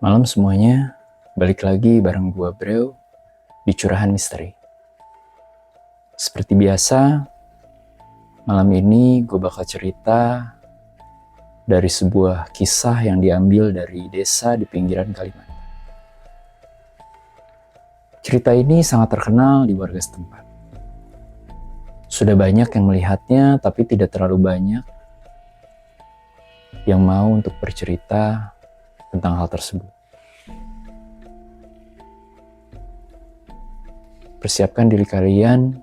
Malam semuanya, balik lagi bareng gua Bro di Curahan Misteri. Seperti biasa, malam ini gue bakal cerita dari sebuah kisah yang diambil dari desa di pinggiran Kalimantan. Cerita ini sangat terkenal di warga setempat. Sudah banyak yang melihatnya, tapi tidak terlalu banyak yang mau untuk bercerita tentang hal tersebut. Persiapkan diri kalian,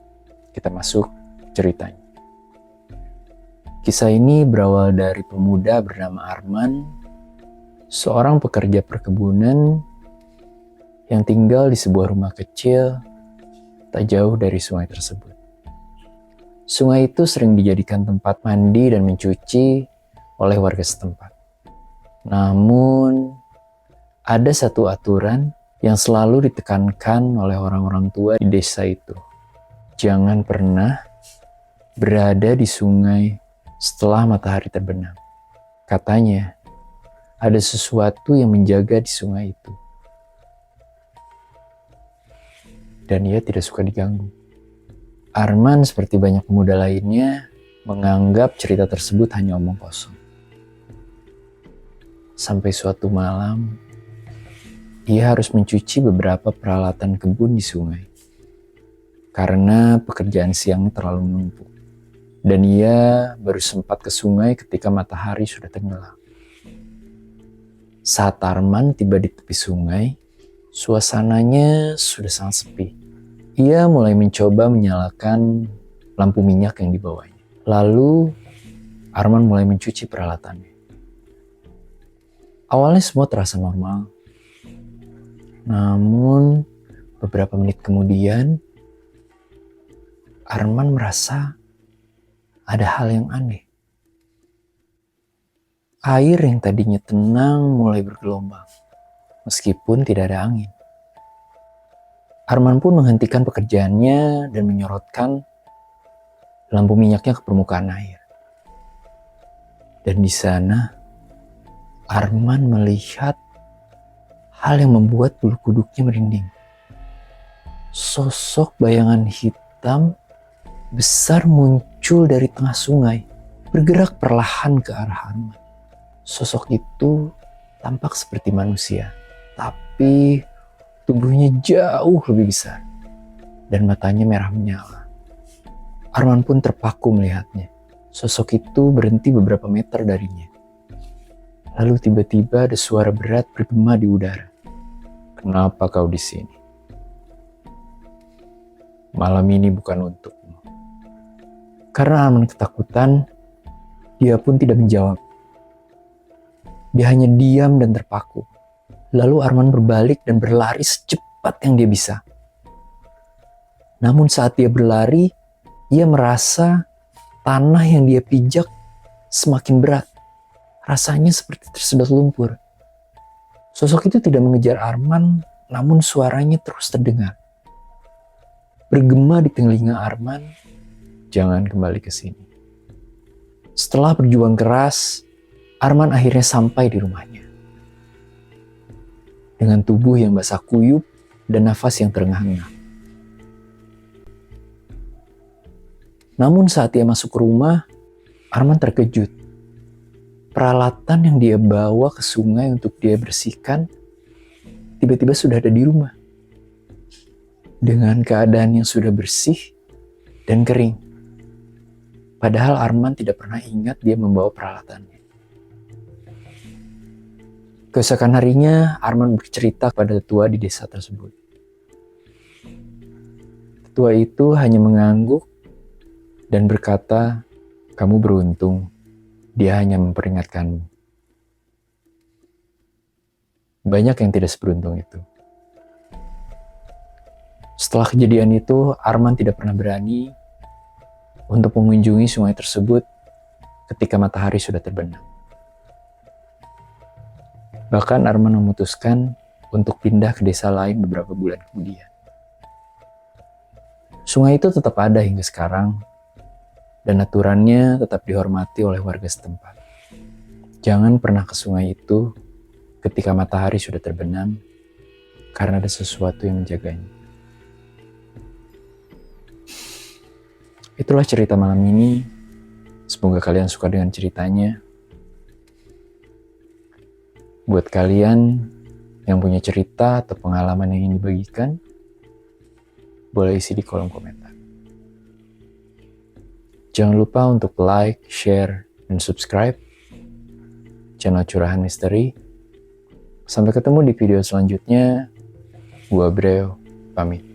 kita masuk ceritanya. Kisah ini berawal dari pemuda bernama Arman, seorang pekerja perkebunan yang tinggal di sebuah rumah kecil tak jauh dari sungai tersebut. Sungai itu sering dijadikan tempat mandi dan mencuci oleh warga setempat. Namun, ada satu aturan yang selalu ditekankan oleh orang-orang tua di desa itu. Jangan pernah berada di sungai setelah matahari terbenam. Katanya, ada sesuatu yang menjaga di sungai itu. Dan ia tidak suka diganggu. Arman seperti banyak pemuda lainnya menganggap cerita tersebut hanya omong kosong. Sampai suatu malam, ia harus mencuci beberapa peralatan kebun di sungai. Karena pekerjaan siang terlalu menumpuk. Dan ia baru sempat ke sungai ketika matahari sudah tenggelam. Saat Arman tiba di tepi sungai, suasananya sudah sangat sepi. Ia mulai mencoba menyalakan lampu minyak yang dibawanya. Lalu, Arman mulai mencuci peralatannya. Awalnya semua terasa normal. Namun, beberapa menit kemudian, Arman merasa ada hal yang aneh. Air yang tadinya tenang mulai bergelombang, meskipun tidak ada angin. Arman pun menghentikan pekerjaannya dan menyorotkan lampu minyaknya ke permukaan air. Dan di sana, Arman melihat hal yang membuat bulu kuduknya merinding. Sosok bayangan hitam besar muncul dari tengah sungai, bergerak perlahan ke arah Arman. Sosok itu tampak seperti manusia, tapi tubuhnya jauh lebih besar dan matanya merah menyala. Arman pun terpaku melihatnya. Sosok itu berhenti beberapa meter darinya. Lalu tiba-tiba ada suara berat bergema di udara. Kenapa kau di sini? Malam ini bukan untukmu. Karena Arman ketakutan, dia pun tidak menjawab. Dia hanya diam dan terpaku. Lalu Arman berbalik dan berlari secepat yang dia bisa. Namun saat dia berlari, ia merasa tanah yang dia pijak semakin berat. Rasanya seperti tersedot lumpur. Sosok itu tidak mengejar Arman, namun suaranya terus terdengar. Bergema di telinga Arman, jangan kembali ke sini. Setelah berjuang keras, Arman akhirnya sampai di rumahnya. Dengan tubuh yang basah kuyup dan nafas yang terengah-engah. Namun saat dia masuk ke rumah, Arman terkejut. Peralatan yang dia bawa ke sungai untuk dia bersihkan, tiba-tiba sudah ada di rumah. Dengan keadaan yang sudah bersih dan kering. Padahal Arman tidak pernah ingat dia membawa peralatannya. Keesokan harinya, Arman bercerita kepada tetua di desa tersebut. Tetua itu hanya mengangguk dan berkata, "Kamu beruntung, dia hanya memperingatkanmu." Banyak yang tidak seberuntung itu. Setelah kejadian itu, Arman tidak pernah berani untuk mengunjungi sungai tersebut ketika matahari sudah terbenam. Bahkan Arman memutuskan untuk pindah ke desa lain beberapa bulan kemudian. Sungai itu tetap ada hingga sekarang, dan aturannya tetap dihormati oleh warga setempat. Jangan pernah ke sungai itu ketika matahari sudah terbenam karena ada sesuatu yang menjaganya. Itulah cerita malam ini. Semoga kalian suka dengan ceritanya. Buat kalian yang punya cerita atau pengalaman yang ingin dibagikan, boleh isi di kolom komentar. Jangan lupa untuk like, share, dan subscribe channel Curahan Misteri. Sampai ketemu di video selanjutnya. Gua Breo, pamit.